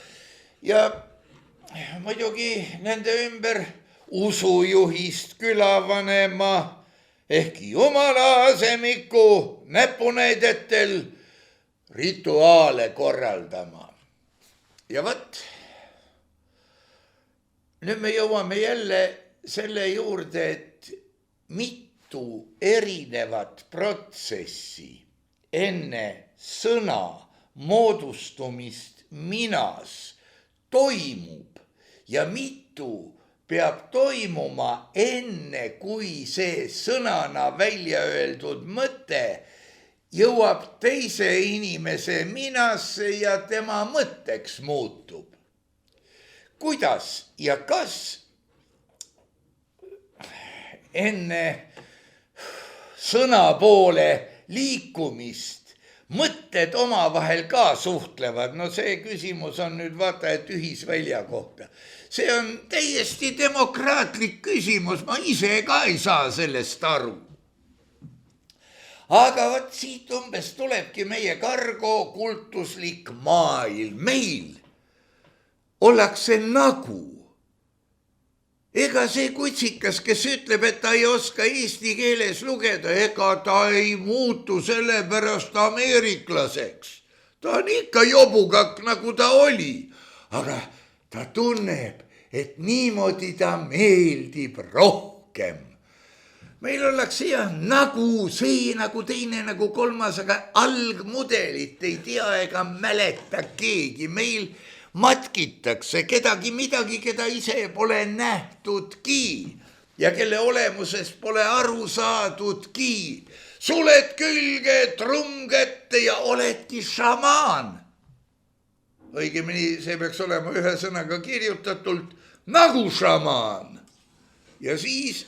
muidugi nende ümber usujuhist külavanema ehk jumala asemiku näpunäidetel rituaale korraldama. Ja võt, nüüd me jõuame jälle selle juurde, et mitu erinevat protsessi enne sõna moodustumist minas toimub ja mitu peab toimuma enne, kui see sõnana välja öeldud mõte jõuab teise inimese minasse ja tema mõtteks muutub. Kuidas ja kas enne sõna poole liikumist mõtted omavahel ka suhtlevad? No see küsimus on nüüd vaata, et ühisvälja kohta. See on täiesti demokraatlik küsimus, ma ise ka ei saa sellest aru. Aga võt siit umbes tulebki meie kargo kultuslik maailm. Meil ollakse nagu. Ega see kutsikas, kes ütleb, et ta ei oska eesti keeles lugeda, ega ta ei muutu sellepärast ameeriklaseks. Ta on ikka jobukak, nagu ta oli. Aga ta tunneb, et niimoodi ta meeldib rohkem. Meil ollakse nagu see, nagu teine, nagu kolmas, aga algmudelit ei tea ega mäleta keegi. Meil matkitakse kedagi midagi, keda ise pole nähtudki ja kelle olemusest pole aru saadudki. Suled külge, trumm kätte ja oledki šamaan. Õigemini see peaks olema ühe sõnaga kirjutatult nagu šamaan. Ja siis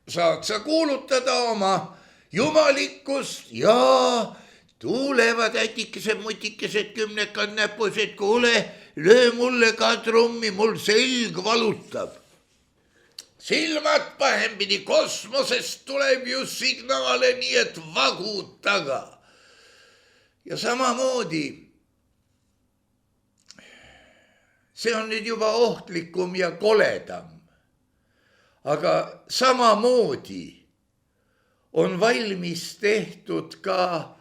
saad sa kuulutada oma jumalikkust ja tulevad ätikesed, mutikesed, kümnekad näpused, kuule, löö mulle ka trummi, mul selg valutab. Silmad pahempidi, kosmosest tuleb ju signaale, nii et vagud taga. Ja samamoodi, see on nüüd juba ohtlikum ja koledam. Aga samamoodi on valmis tehtud ka,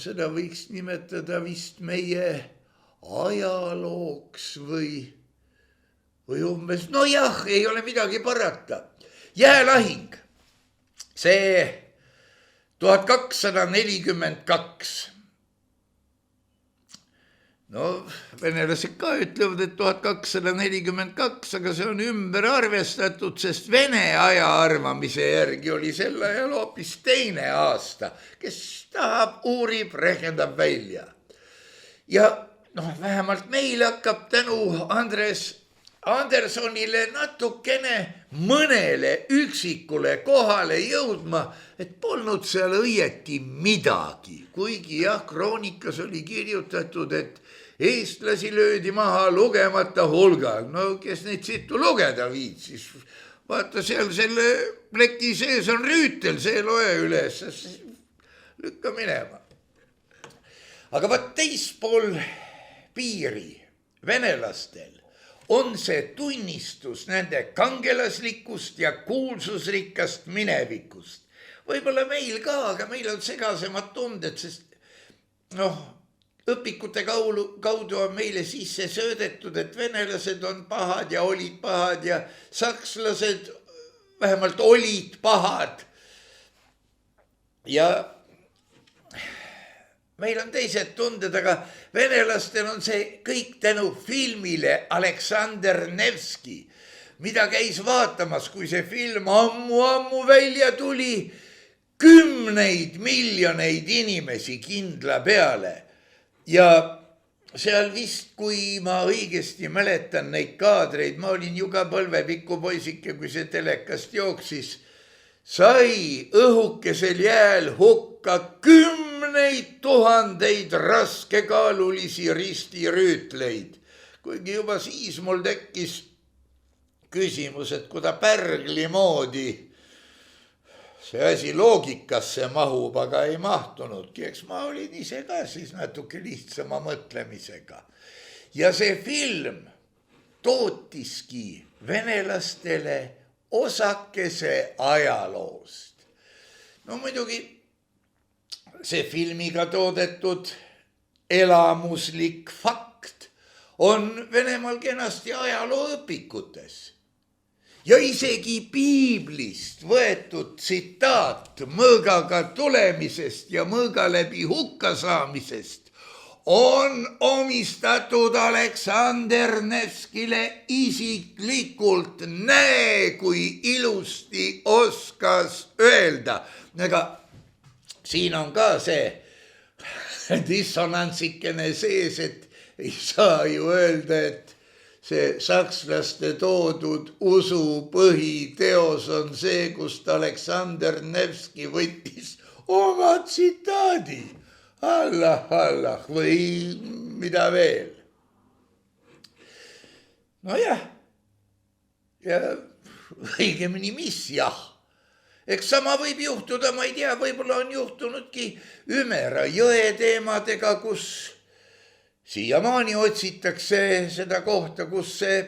seda võiks nimetada vist meie ajalooks või umbes, no jah, ei ole midagi parata. Jäälahing, see 1242. no venelased ka ütlevad, et 1242, aga see on ümber arvestatud, sest Vene aja arvamise järgi oli sel ajal hoopis teine aasta. Kes tahab, uurib, rehkendab välja. Ja noh, vähemalt meil hakkab tänu Andres Andersonile natukene mõnele üksikule kohale jõudma, et polnud seal õieti midagi. Kuigi jah, kroonikas oli kirjutatud, et eestlasi löödi maha lugemata hulgal. No kes neid situ lugeda viitsis? Vaata, seal selle pleki sees on rüütel, see loe üles, lükka minema. Aga vaat teispool piiri venelastel on see tunnistus nende kangelaslikust ja kuulsusrikkast minevikust. Võib-olla meil ka, aga meil on segasemad tunded, sest noh, õpikute kaudu on meile sisse söödetud, et venelased on pahad ja olid pahad ja sakslased vähemalt olid pahad. Ja meil on teised tunded, aga venelastel on see kõik tänu filmile Aleksander Nevski, mida käis vaatamas, kui see film ammu välja tuli, 10 miljoneid inimesi kindla peale. Ja seal vist, kui ma õigesti mäletan neid kaadreid, ma olin ju ka põlvepikku poisike, kui see telekast jooksis, sai õhukesel jääl hukka 10 000 raskekaalulisi ristirüütleid. Kuigi juba siis mul tekkis küsimus, et kui ta pärgli moodi see asi loogikasse mahub, aga ei mahtunudki. Eks ma olin ise ka siis natuke lihtsama mõtlemisega. Ja see film tootiski venelastele osakese ajaloost. No muidugi see filmiga toodetud elamuslik fakt on Venemaal kenasti ajalooõpikutes. Ja isegi piiblist võetud tsitaat mõõgaga tulemisest ja mõõga läbi hukkasaamisest on omistatud Aleksander Nevskile isiklikult. Näe, kui ilusti oskas öelda. Aga siin on ka see dissonantsikene sees, et ei saa ju öelda, et see sakslaste toodud usu põhiteos on see, kust Aleksander Nevski võttis oma tsitaadi. Allah või mida veel. Nojah, ja õigemini mis jah. Eks sama võib juhtuda, ma ei tea, võib-olla on juhtunudki Ümera jõe teemadega, kus siiamaani otsitakse seda kohta, kus see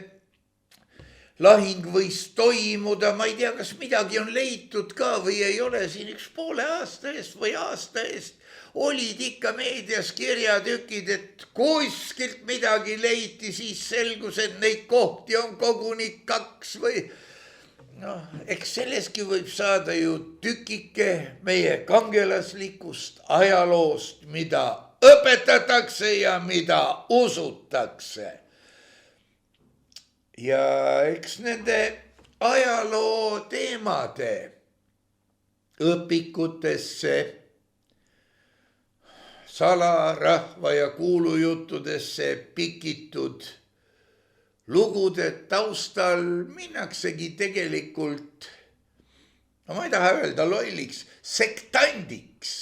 lahing võis toimuda. Ma ei tea, kas midagi on leitud ka või ei ole. Siin üks poole aasta eest või aasta eest olid ikka meedias kirjatükid, et kuskilt midagi leiti, siis selgus, et neid kohti on koguni 2 või noh, eks selleski võib saada ju tükike meie kangelaslikust ajaloost, mida õpetatakse ja mida usutakse. Ja eks nende ajaloo teemade õpikutesse, salarahva ja kuulujuttudesse pikitud lugude taustal minnaksegi tegelikult, no ma ei taha öelda lolliks, sektandiks.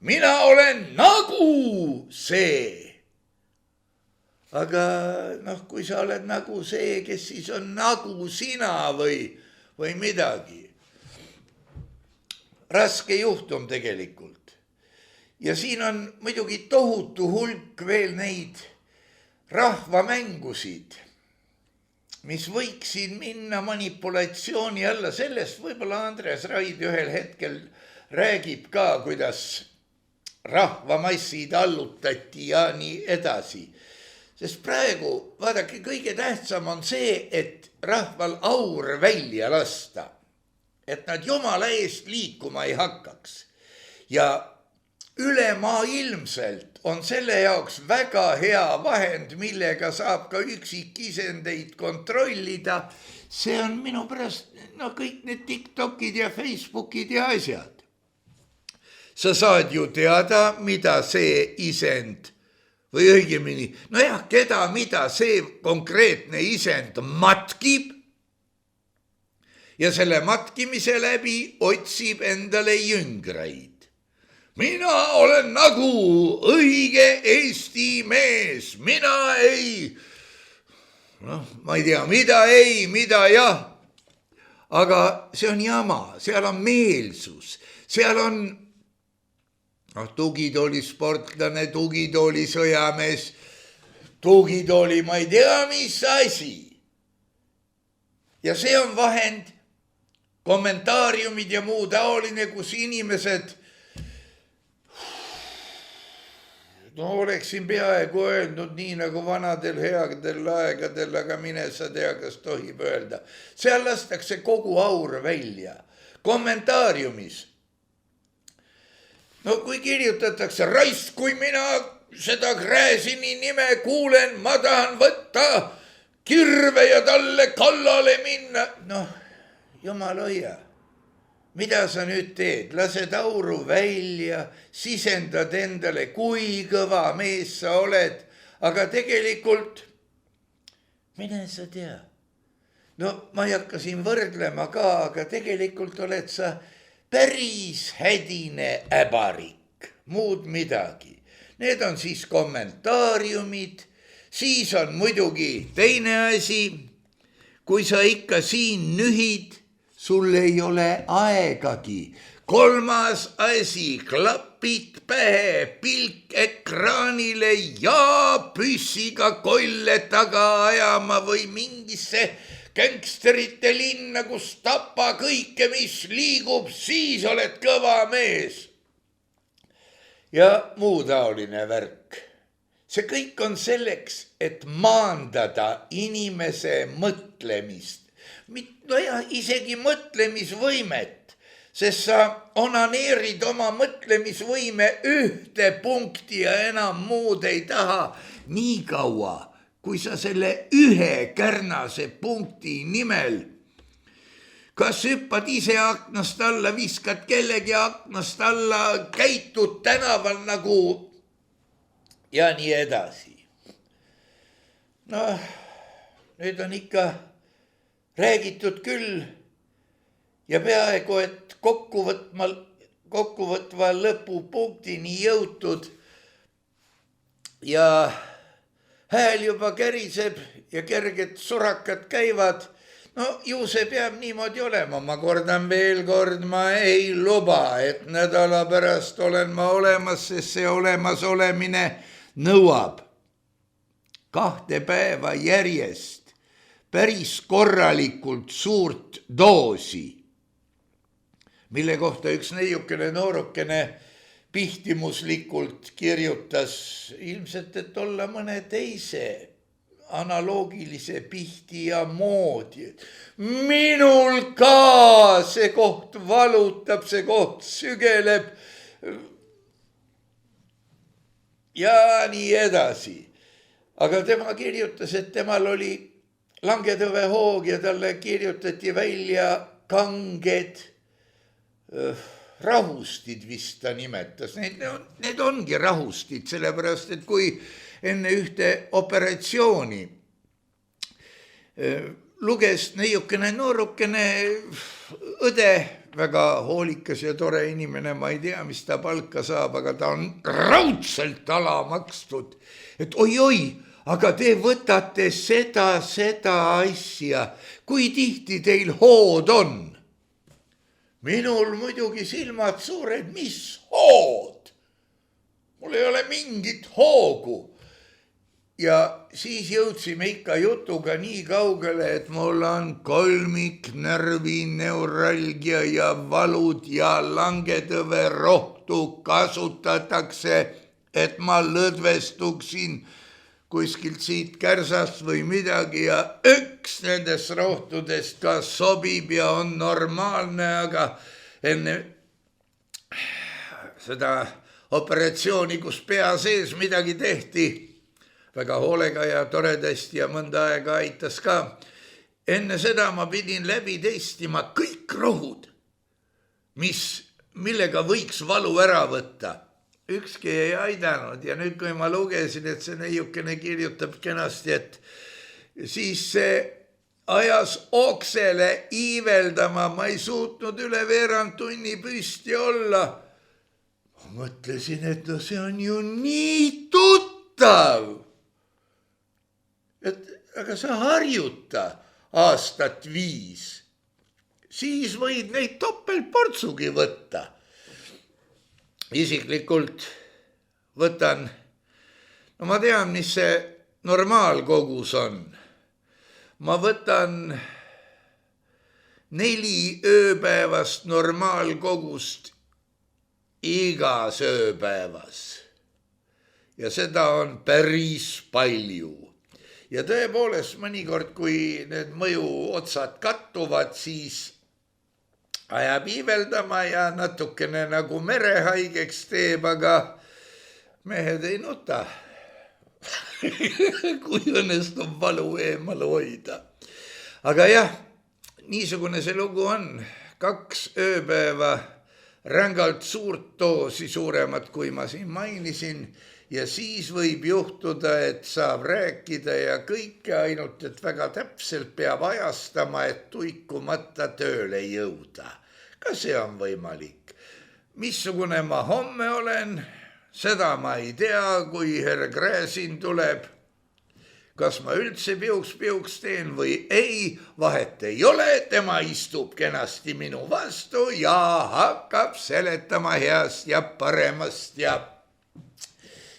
Mina olen nagu see. Aga noh, kui sa oled nagu see, kes siis on nagu sina või midagi. Raske juhtum tegelikult. Ja siin on muidugi tohutu hulk veel neid rahvamängusid, mis võiksid minna manipulatsiooni alla. Sellest võib-olla Andres Raid ühel hetkel räägib ka, kuidas rahvamassid allutati ja nii edasi. Sest praegu, vaadake, kõige tähtsam on see, et rahval aur välja lasta. Et nad jumala eest liikuma ei hakkaks. Ja ülemaailmselt on selle jaoks väga hea vahend, millega saab ka üksikisendeid kontrollida. See on minu pärast kõik need TikTokid ja Facebookid ja asjad. Sa saad ju teada, mida see isend või õigemini, keda, mida see konkreetne isend matkib ja selle matkimise läbi otsib endale jüngreid. Mina olen nagu õige Eesti mees, mina ei, ma ei tea, mida jah, aga see on jama, seal on meelsus, seal on tugitooli sportlane, tugitooli sõjamees, tugitooli ma ei tea, mis asi. Ja see on vahend, kommentaariumid ja muu taoline, kus inimesed, oleksin peaaegu öelnud nii nagu vanadel headel aegadel, aga mine sa tea, kas tohib öelda. Seal lastakse kogu aur välja. Kommentaariumis. Kui kirjutatakse raisk, kui mina seda Gräzini nime kuulen, ma tahan võtta kirve ja talle kallale minna. Jumal hoia. Mida sa nüüd teed? Lased auru välja, sisendad endale, kui kõva mees sa oled, aga tegelikult, mine sa tea. Ma ei hakka siin võrdlema ka, aga tegelikult oled sa päris hädine äbarik, muud midagi. Need on siis kommentaariumid, siis on muidugi teine asi, kui sa ikka siin nühid, sul ei ole aegagi. Kolmas asi, klapid pähe, pilk ekraanile ja püssiga kolle taga ajama või mingisse gängsterite linna, kus tapa kõike, mis liigub, siis oled kõva mees. Ja muu taoline värk. See kõik on selleks, et maandada inimese mõtlemist. Isegi mõtlemisvõimet, sest sa onaneerid oma mõtlemisvõime ühte punkti ja enam muud ei taha nii kaua, kui sa selle ühe kärnase punkti nimel kas hüppad ise aknast alla, viskad kellegi aknast alla, käitud tänaval nagu ja nii edasi. Nüüd on ikka räägitud küll ja peaaegu, et kokkuvõtva lõpupunktini jõutud ja hääl juba käriseb ja kerged surakad käivad. Ju see peab niimoodi olema. Ma kordan veel kord, ma ei luba, et nädala pärast olen ma olemas, sest see olemasolemine nõuab 2 päeva järjest päris korralikult suurt doosi, mille kohta üks neiukene noorukene pihtimuslikult kirjutas ilmselt, et olla mõne teise analoogilise pihtija moodi. Minul ka see koht valutab, see koht sügeleb ja nii edasi. Aga tema kirjutas, et temal oli langetõve hoog ja talle kirjutati välja kanged rahustid, vist ta nimetas. Need ongi rahustid, sellepärast, et kui enne ühte operatsiooni luges neiukene noorukene õde, väga hoolikas ja tore inimene, ma ei tea, mis ta palka saab, aga ta on raudselt alamakstud, et oi, aga te võtate seda asja, kui tihti teil hood on. Minul muidugi silmad suured, mis hood? Mul ei ole mingit hoogu. Ja siis jõudsime ikka jutuga nii kaugele, et mul on kolmiknärvi neuralgia ja valud ja langetõve rohtu kasutatakse, et ma lõdvestuksin kuskilt siit kärsast või midagi ja üks nendest rohtudest ka sobib ja on normaalne, aga enne seda operatsiooni, kus pea sees midagi tehti väga hoolega ja toredasti ja mõnda aega aitas ka. Enne seda ma pidin läbi testima kõik rohud, millega võiks valu ära võtta. Ükski ei aidanud ja nüüd, kui ma lugesin, et see neiukene kirjutab kenasti, et siis see ajas oksele iiveldama, ma ei suutnud üle veerand tunni püsti olla. Ma mõtlesin, et no see on ju nii tuttav. Aga sa harjuta aastat 5. Siis võid neid topeltportsugi võtta. Isiklikult võtan, no ma tean, mis see normaalkogus on. Ma võtan 4 ööpäevast normaalkogust igas ööpäevas. Ja seda on päris palju. Ja tõepoolest mõnikord, kui need mõjuotsad kattuvad, siis ajab iiveldama ja natukene nagu merehaigeks teeb, aga mehed ei nuta. Kui õnnestub valu eemal hoida. Aga jah, niisugune see lugu on. 2 ööpäeva rängalt suurt doosi, suuremat kui ma siin mainisin, ja siis võib juhtuda, et saab rääkida ja kõike, ainult et väga täpselt peab ajastama, et tuikumata tööle jõuda. Ka see on võimalik. Missugune ma homme olen, seda ma ei tea, kui herr Gräzin tuleb. Kas ma üldse piuks teen või ei, vahet ei ole, tema istub kenasti minu vastu ja hakkab seletama heast ja paremast ja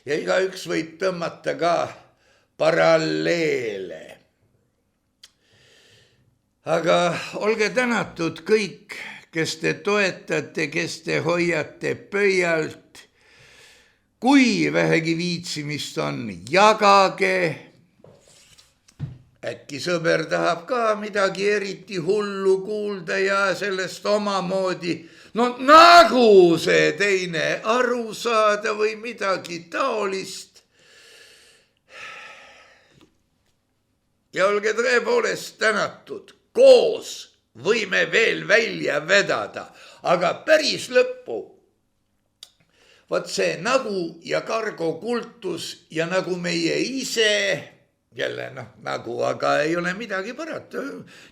igaüks võib tõmmata ka paralleele. Aga olge tänatud kõik, kes te toetate, kes te hoiate pöialt. Kui vähegi viitsimist on, jagage. Äkki sõber tahab ka midagi eriti hullu kuulda ja sellest omamoodi, no nagu see teine aru saada või midagi taolist. Ja olge tõepoolest tänatud, koos võime veel välja vedada, aga päris lõppu. Vaat see nagu ja kargo kultus ja nagu meie ise, jälle nagu, aga ei ole midagi parata.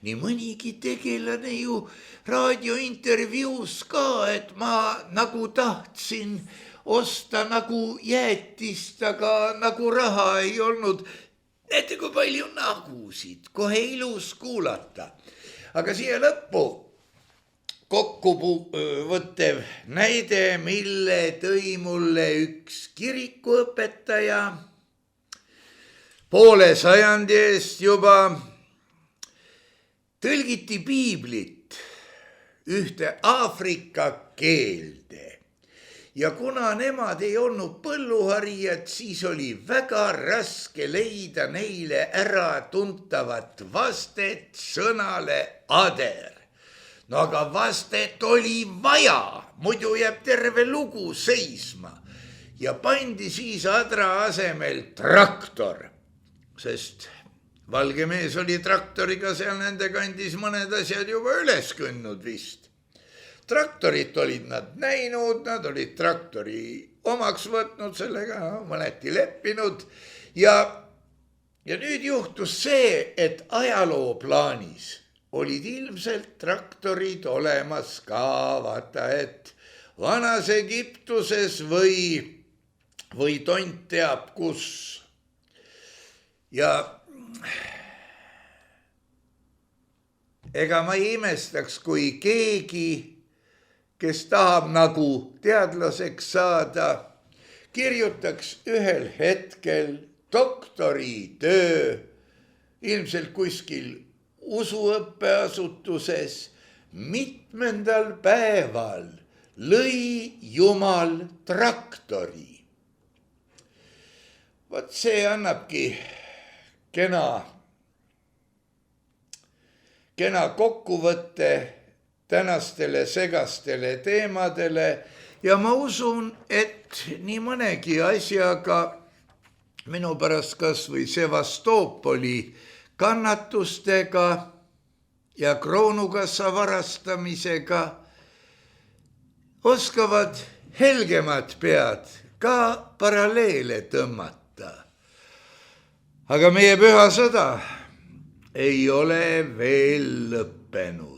Nii mõnigi tegelane ju raadiointervjuus ka, et ma nagu tahtsin osta nagu jäätist, aga nagu raha ei olnud. Näete, kui palju nagusid, kohe ilus kuulata. Aga siia lõppu kokkuvõttev näide, mille tõi mulle üks kirikuõpetaja poole sajandi eest juba. Tõlgiti piiblit ühte Aafrika keelde ja kuna nemad ei olnud põlluharijad, siis oli väga raske leida neile äratuntavat vastet sõnale ader. No aga vastet oli vaja, muidu jääb terve lugu seisma ja pandi siis adra asemel traktor, sest valge mees oli traktoriga seal nende kandis mõned asjad juba üles kündnud vist. Traktorit olid nad näinud, nad olid traktori omaks võtnud, sellega mõneti leppinud ja nüüd juhtus see, et ajaloo plaanis olid ilmselt traktorid olemas ka, vaata, et vanas Egiptuses või tont teab kus. Ja ega ma ei imestaks, kui keegi, kes tahab nagu teadlaseks saada, kirjutaks ühel hetkel doktoritöö ilmselt kuskil usuõppeasutuses, mitmendal päeval lõi Jumal traktori. Vot see annabki kena kokkuvõtte tänastele segastele teemadele ja ma usun, et nii mõnegi asjaga, minu pärast kas või Sevastopoli kannatustega ja kroonukassa varastamisega oskavad helgemad pead ka paralleele tõmmata. Aga meie püha sõda ei ole veel lõppenud.